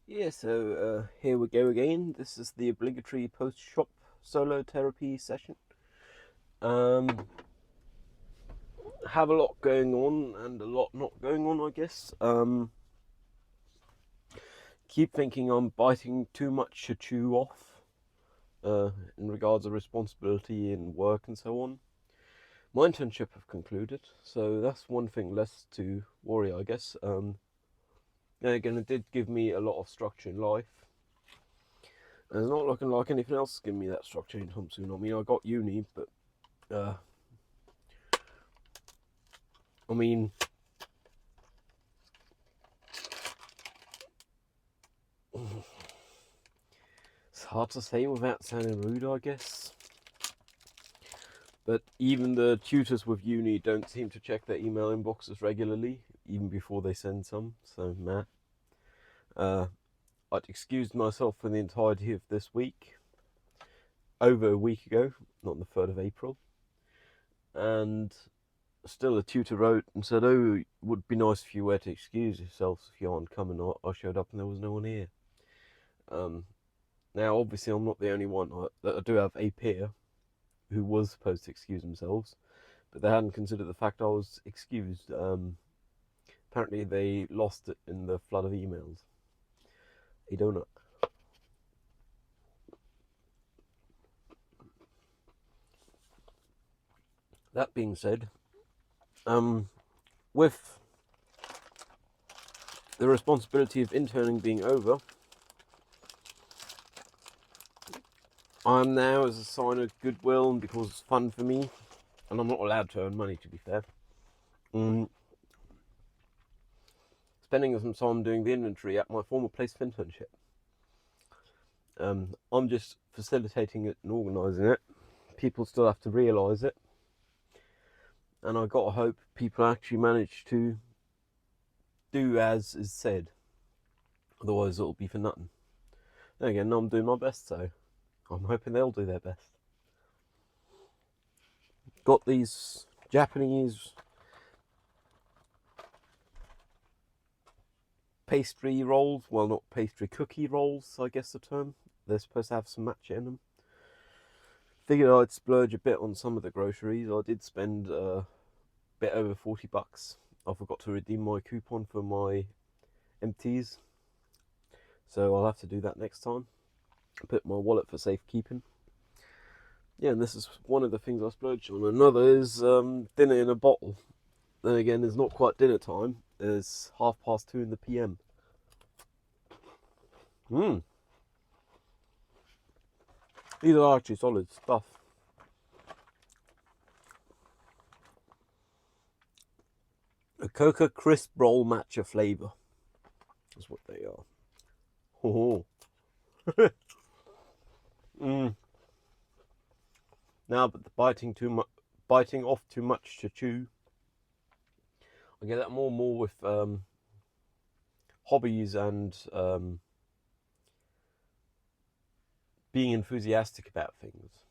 Yeah, so here we go again. This is the obligatory post-shop solo therapy session. Um, have a lot going on and a lot not going on, I guess. Keep thinking I'm biting too much to chew off in regards of responsibility and work and so on. My internship have concluded, so that's one thing less to worry, I guess. Again, it did give me a lot of structure in life. And it's not looking like anything else is giving me that structure anytime soon. I mean, I got uni, but uh, I mean, it's hard to say without sounding rude, I guess. But even the tutors with uni don't seem to check their email inboxes regularly, even before they send some. So, meh. Uh, I'd excused myself for the entirety of this week, over a week ago, not the 3rd of April. And still, a tutor wrote and said, "Oh, it would be nice if you were to excuse yourselves if you aren't coming." I showed up and there was no one here. Um, Now, obviously, I'm not the only one. I do have a peer who was supposed to excuse themselves, but they hadn't considered the fact I was excused. Apparently, they lost it in the flood of emails. A donut. That being said, with the responsibility of interning being over, I'm now, as a sign of goodwill and because it's fun for me, and I'm not allowed to earn money to be fair, spending some time doing the inventory at my former place of internship. I'm just facilitating it and organising it. People still have to realise it, and I gotta hope people actually manage to do as is said. Otherwise, it'll be for nothing. Then again, I'm doing my best, so I'm hoping they'll do their best. Got these Japanese pastry rolls. Well, not pastry, cookie rolls, I guess the term. They're supposed to have some matcha in them. Figured I'd splurge a bit on some of the groceries. I did spend a bit over $40. I forgot to redeem my coupon for my MTs, so I'll have to do that next time. Put my wallet for safekeeping. Yeah, and this is one of the things I splurged on. Another is dinner in a bottle. Then again, it's not quite dinner time. It's 2:30 in the PM. These are actually solid stuff. A Coca Crisp Roll Matcha flavour. That's what they are. Oh. Now, but the biting off too much to chew. I get that more and more with hobbies and being enthusiastic about things.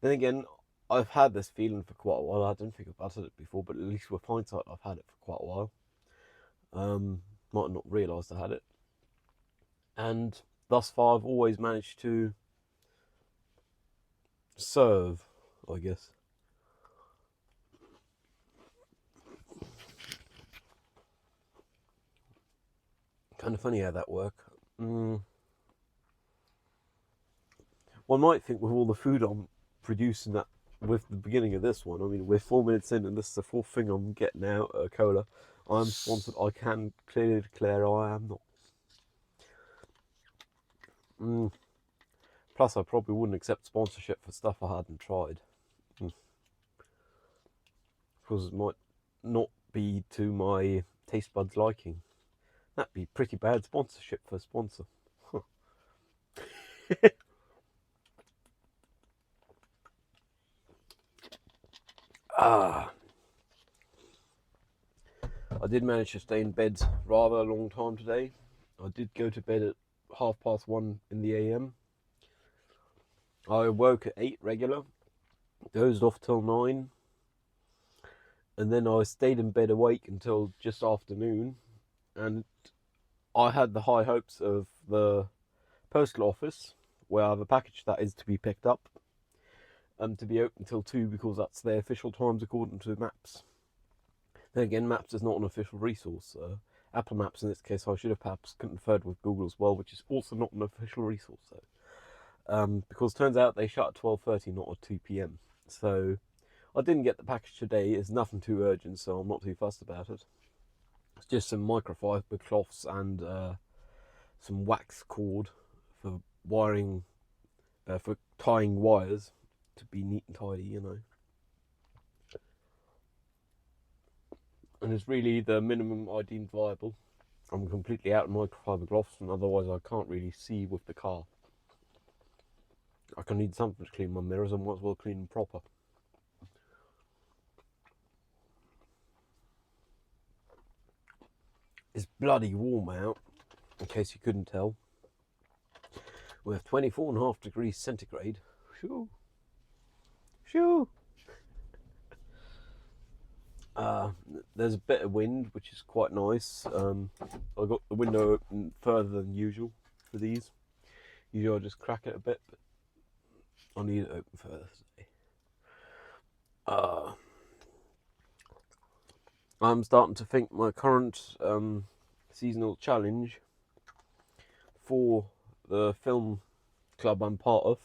Then again, I've had this feeling for quite a while. I don't think I've uttered it before, but at least with hindsight, I've had it for quite a while. Might not realised I had it. And thus far, I've always managed to serve, I guess. Kind of funny how that works. One might think with all the food I'm producing that with the beginning of this one, I mean, we're 4 minutes in and this is the fourth thing I'm getting out, cola. I'm sponsored. I can clearly declare I am not. Plus, I probably wouldn't accept sponsorship for stuff I hadn't tried. Because it might not be to my taste buds' liking. That'd be pretty bad sponsorship for a sponsor. Ah. I did manage to stay in bed rather a long time today. I did go to bed at 1:30 in the AM. I woke at 8 regular, dozed off till 9, and then I stayed in bed awake until just after noon, and I had the high hopes of the postal office, where I have a package that is to be picked up, to be open till 2 because that's their official times according to Maps. Then again, Maps is not an official resource. Apple Maps in this case, I should have perhaps conferred with Google as well, which is also not an official resource. So, because it turns out they shut at 12:30, not at 2 p.m. So I didn't get the package today. It's nothing too urgent, so I'm not too fussed about it. It's just some microfiber cloths and some wax cord for wiring, for tying wires to be neat and tidy, you know. And it's really the minimum I deemed viable. I'm completely out of microfiber cloths, and otherwise I can't really see with the car. I can need something to clean my mirrors, and might as well clean them proper. It's bloody warm out, in case you couldn't tell. We have 24.5 degrees centigrade. Shoo. Shoo. There's a bit of wind, which is quite nice. I got the window open further than usual for these. Usually I just crack it a bit, but I need it open further today. I'm starting to think my current seasonal challenge for the film club I'm part of,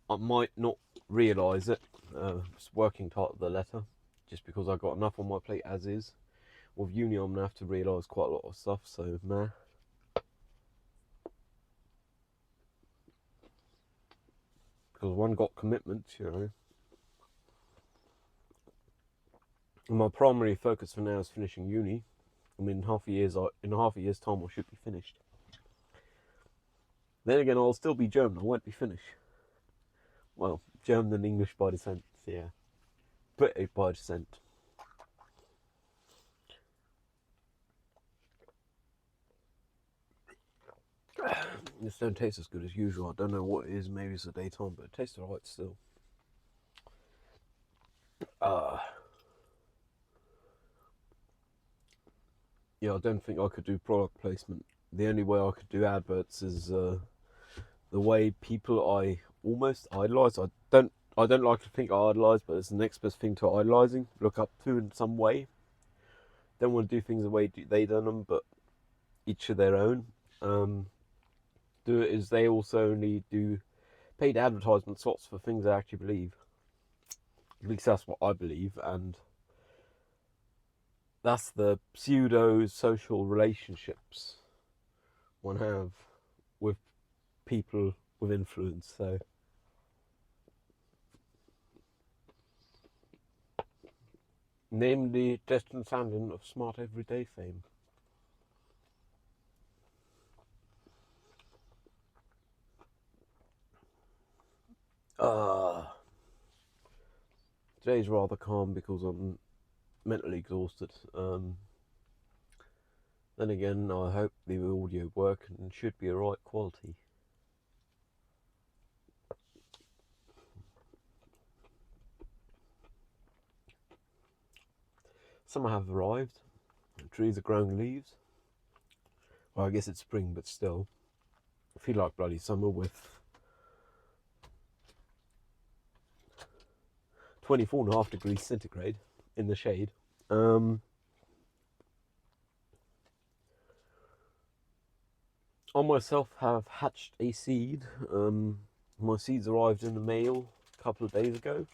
I might not realise it. It's working title of the letter, just because I've got enough on my plate as is. With uni, I'm gonna have to realise quite a lot of stuff. So, meh. Because one got commitments, you know. And my primary focus for now is finishing uni. I mean, in half a year's time, I should be finished. Then again, I'll still be German. I won't be Finnish. Well, German and English by descent, yeah. British by descent. This don't taste as good as usual. I don't know what it is. Maybe it's the daytime, but it tastes alright still. Yeah, I don't think I could do product placement. The only way I could do adverts is the way people I almost idolise. I don't like to think I idolise, but it's the next best thing to idolising. Look up to in some way. Don't want to do things the way they done them, but each of their own. Do it is they also only do paid advertisement slots for things I actually believe. At least that's what I believe, and that's the pseudo social relationships one have with people with influence. So, namely Destin Sandon of Smart Everyday fame. Today's rather calm because I'm mentally exhausted. Then again, I hope the audio works and should be alright quality. Summer have arrived. The trees are growing leaves. Well, I guess it's spring, but still. I feel like bloody summer with 24.5 degrees centigrade in the shade. I myself have hatched a seed. My seeds arrived in the mail a couple of days ago.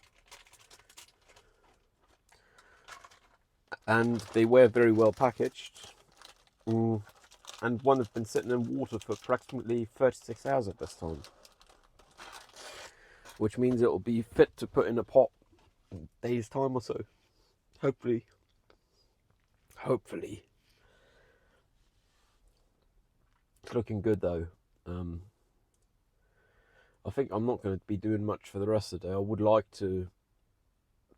And they were very well packaged. And one has been sitting in water for approximately 36 hours at this time. Which means it will be fit to put in a pot in a day's time or so. Hopefully. It's looking good though. I think I'm not going to be doing much for the rest of the day. I would like to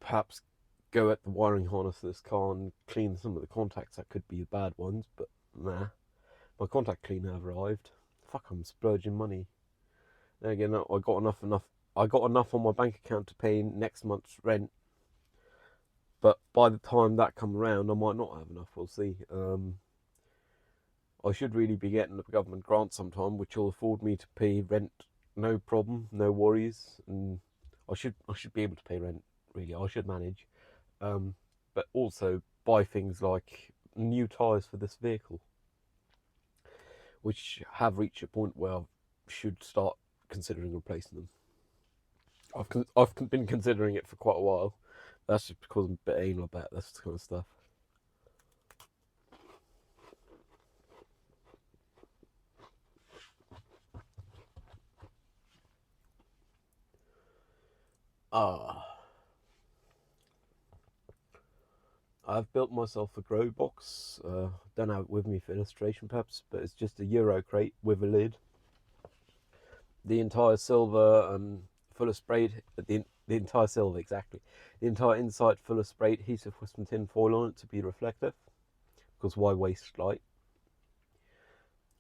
perhaps go at the wiring harness of this car and clean some of the contacts that could be the bad ones, but nah. My contact cleaner have arrived. Fuck, I'm splurging money. Then again, I got enough on my bank account to pay next month's rent. But by the time that come around, I might not have enough. We'll see. I should really be getting a government grant sometime, which will afford me to pay rent, no problem, no worries, and I should be able to pay rent. Really, I should manage, but also buy things like new tyres for this vehicle, which have reached a point where I should start considering replacing them. I've been considering it for quite a while. That's just because I'm a bit anal about this kind of stuff. I've built myself a grow box. Don't have it with me for illustration purposes, but it's just a Euro crate with a lid. The entire silver full of sprayed, the entire silver exactly. The entire inside full of sprayed adhesive with some tin foil on it to be reflective, because why waste light?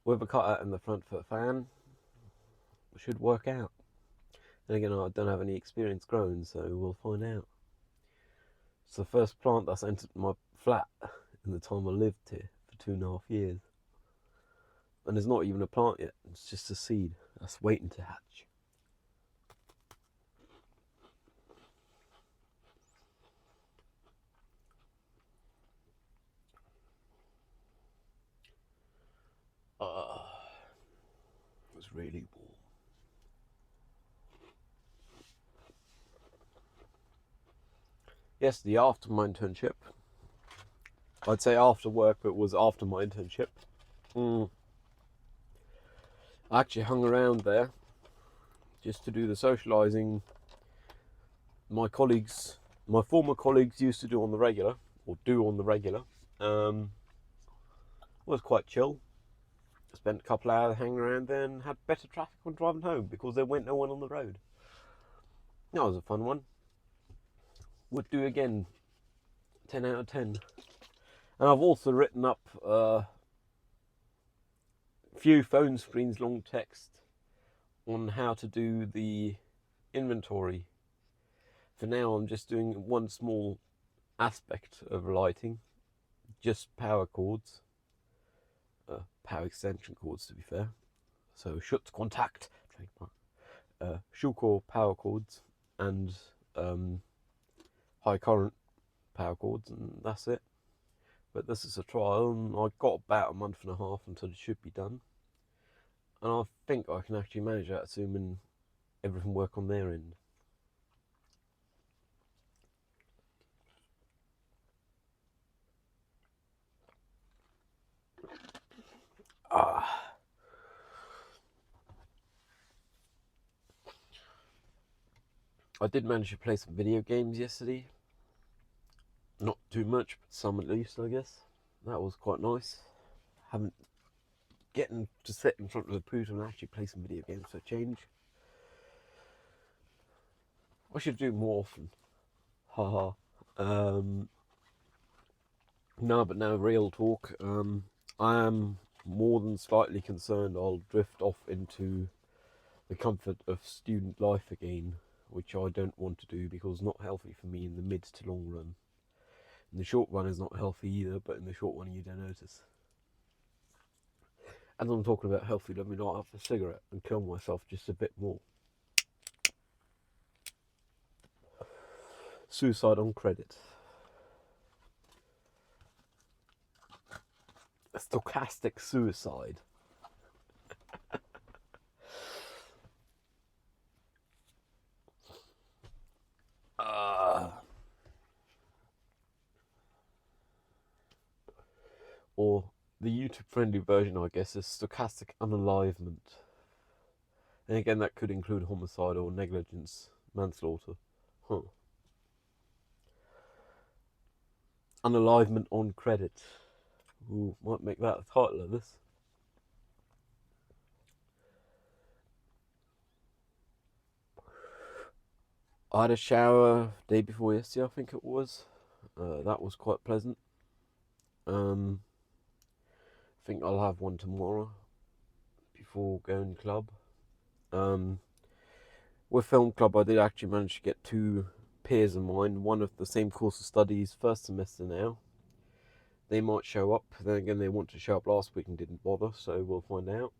With a cutout in the front for a fan, should work out. Then again, I don't have any experience growing, so we'll find out. It's the first plant that's entered my flat in the time I lived here for 2.5 years. And it's not even a plant yet, it's just a seed that's waiting to hatch. It's really warm. Yes, the after my internship. I'd say after work, but it was after my internship. I actually hung around there just to do the socialising my former colleagues used to do on the regular, or do on the regular. Was quite chill. Spent a couple of hours hanging around there and had better traffic when driving home because there went no one on the road. That was a fun one. Would do again. 10 out of 10. And I've also written up a few phone screens long text on how to do the inventory. For now, I'm just doing one small aspect of lighting, just power cords, power extension cords to be fair. So Schutzkontakt, trademark, Schuko power cords and high current power cords, and that's it. But this is a trial, and I've got about a month and a half until it should be done. And I think I can actually manage that, assuming everything work on their end. I did manage to play some video games yesterday. Not too much, but some at least, I guess. That was quite nice. Getting to sit in front of the computer and actually play some video games for a change. I should do more often. Haha. No, but now real talk. I am more than slightly concerned I'll drift off into the comfort of student life again, which I don't want to do because it's not healthy for me in the mid to long run. In the short run is not healthy either, but in the short run you don't notice. As I'm talking about healthy, let me not have a cigarette and kill myself just a bit more. Suicide on credit. A stochastic suicide. Or the YouTube-friendly version, I guess, is stochastic unalivement. And again, that could include homicide or negligence, manslaughter. Unalivement on credit. Ooh, might make that the title of this. I had a shower day before yesterday, I think it was. That was quite pleasant. I think I'll have one tomorrow before going club. With film club, I did actually manage to get 2 peers of mine, one of the same course of studies, first semester now, They might show up. Then again, they wanted to show up last week and didn't bother, so we'll find out.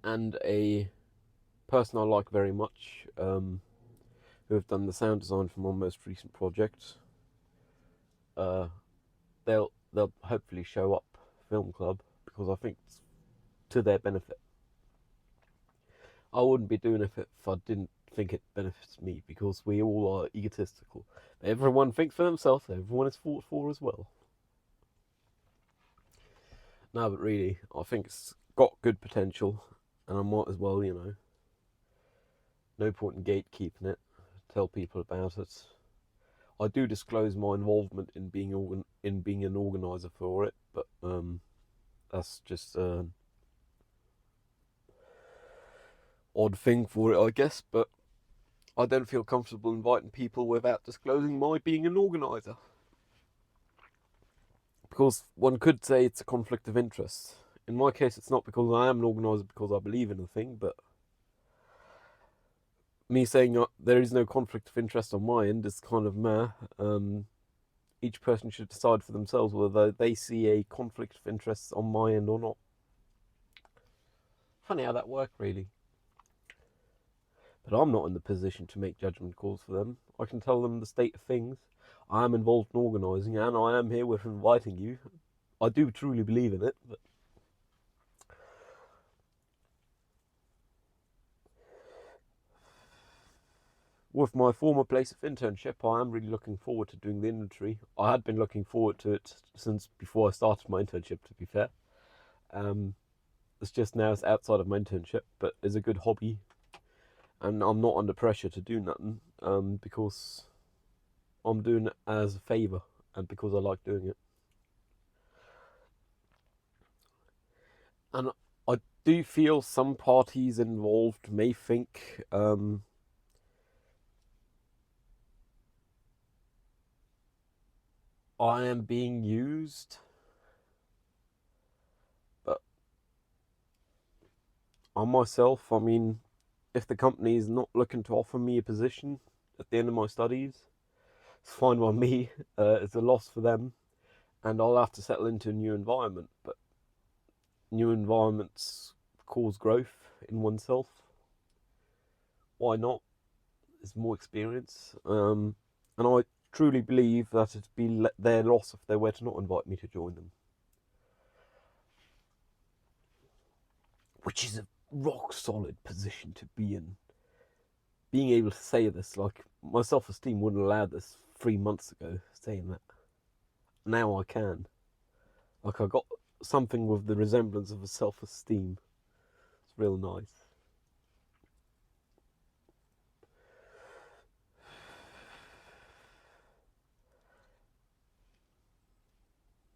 And a person I like very much, who have done the sound design for my most recent project. They'll hopefully show up film club, because I think it's to their benefit. I wouldn't be doing it if I didn't think it benefits me, because we all are egotistical. Everyone thinks for themselves, everyone is fought for as well. No, but really, I think it's got good potential, and I might as well, no point in gatekeeping it, tell people about it. I do disclose my involvement in being an organizer for it, but that's just an odd thing for it, I guess. But I don't feel comfortable inviting people without disclosing my being an organizer, because one could say it's a conflict of interest. In my case, it's not, because I am an organizer because I believe in the thing, but me saying there is no conflict of interest on my end is kind of meh. Each person should decide for themselves whether they see a conflict of interest on my end or not. Funny how that works, really. But I'm not in the position to make judgment calls for them. I can tell them the state of things. I am involved in organising, and I am here with inviting you. I do truly believe in it, but with my former place of internship, I am really looking forward to doing the inventory. I had been looking forward to it since before I started my internship, to be fair. It's just now it's outside of my internship, but it's a good hobby, and I'm not under pressure to do nothing, because I'm doing it as a favour and because I like doing it. And I do feel some parties involved may think I am being used, but on myself, I mean, if the company is not looking to offer me a position at the end of my studies, it's fine by me. It's a loss for them, and I'll have to settle into a new environment. But new environments cause growth in oneself. Why not? It's more experience, and I truly believe that it'd be their loss if they were to not invite me to join them. Which is a rock solid position to be in. Being able to say this, like, my self-esteem wouldn't allow this 3 months ago, saying that. Now I can. Like, I got something with the resemblance of a self-esteem. It's real nice.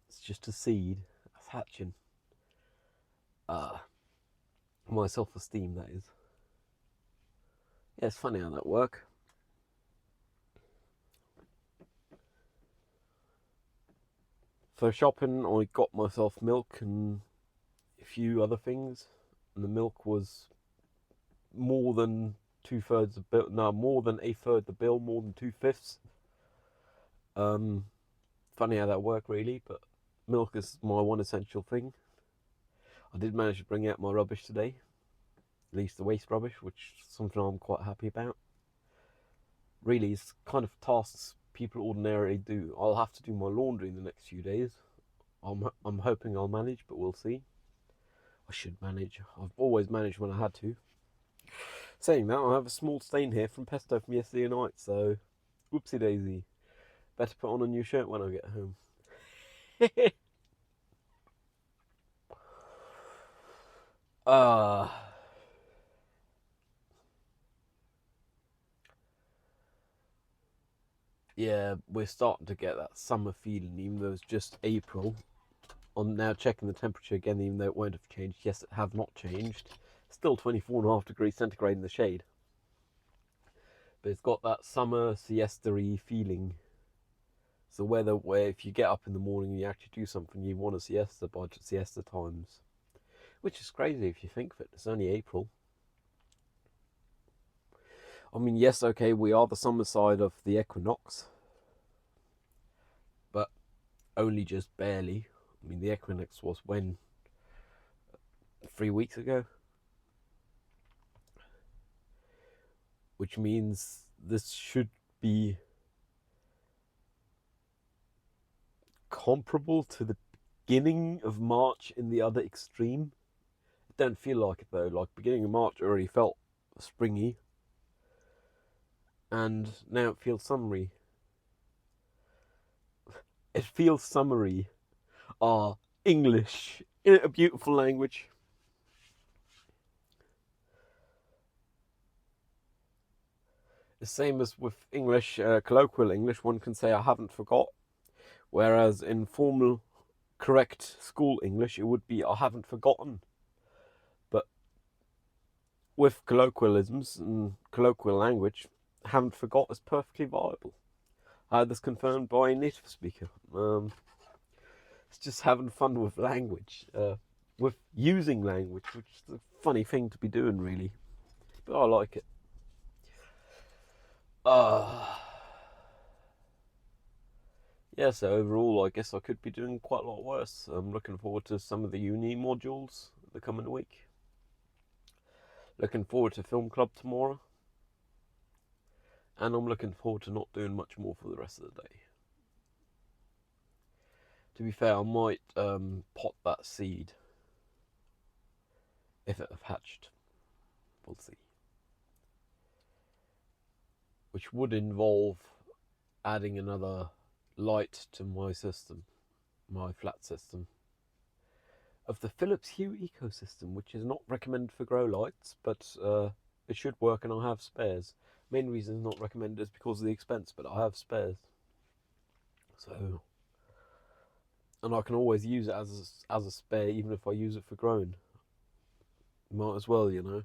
It's just a seed that's hatching. My self-esteem, that is. Yeah, it's funny how that works. For shopping, I got myself milk and a few other things, and the milk was more than 2/3 the bill. No, more than 1/3 the bill, more than 2/5. Funny how that worked, really, but milk is my one essential thing. I did manage to bring out my rubbish today, at least the waste rubbish, which is something I'm quite happy about. Really, it's kind of tasks people ordinarily do. I'll have to do my laundry in the next few days. I'm hoping I'll manage, but we'll see. I should manage. I've always managed when I had to. Saying that, I have a small stain here from pesto from yesterday night, so whoopsie daisy. Better put on a new shirt when I get home. Yeah, we're starting to get that summer feeling, even though it's just April. I'm now checking the temperature again, even though it won't have changed. Yes, it have not changed. Still 24.5 degrees centigrade in the shade. But it's got that summer siesta-y feeling. It's the weather where if you get up in the morning and you actually do something, you want a siesta by siesta times. Which is crazy if you think of it. It's only April. I mean, yes, okay, we are the summer side of the equinox. But only just barely. I mean, the equinox was when? 3 weeks ago? Which means this should be comparable to the beginning of March in the other extreme. It don't feel like it though. Like beginning of March already felt springy, and now it feels summery. It feels summery. Ah, English, a beautiful language. The same as with English, colloquial English, one can say I haven't forgot, whereas in formal, correct school English, it would be I haven't forgotten. But with colloquialisms and colloquial language, haven't forgot is perfectly viable. I had this confirmed by a native speaker. It's just having fun with language, with using language, which is a funny thing to be doing, really. But I like it. Yeah, so overall, I guess I could be doing quite a lot worse. I'm looking forward to some of the uni modules the coming week. Looking forward to film club tomorrow. And I'm looking forward to not doing much more for the rest of the day. To be fair, I might pot that seed. If it have hatched. We'll see. Which would involve adding another light to my system, my flat system, of the Philips Hue ecosystem, which is not recommended for grow lights, but it should work and I have spares. Main reason it's not recommended is because of the expense, but I have spares. So, and I can always use it as a spare, even if I use it for growing. Might as well, you know.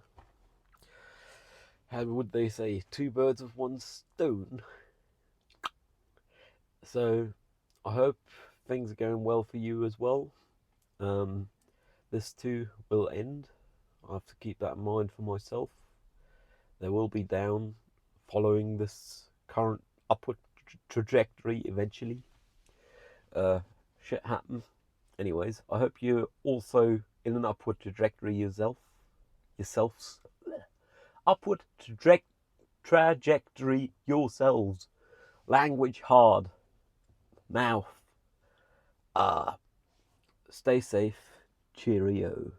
How would they say? 2 birds with 1 stone. So, I hope things are going well for you as well. This too will end. I have to keep that in mind for myself. There will be down following this current upward trajectory eventually. Shit happens. Anyways, I hope you're also in an upward trajectory yourselves. Upward trajectory yourselves. Language hard. Mouth. Stay safe. Cheerio.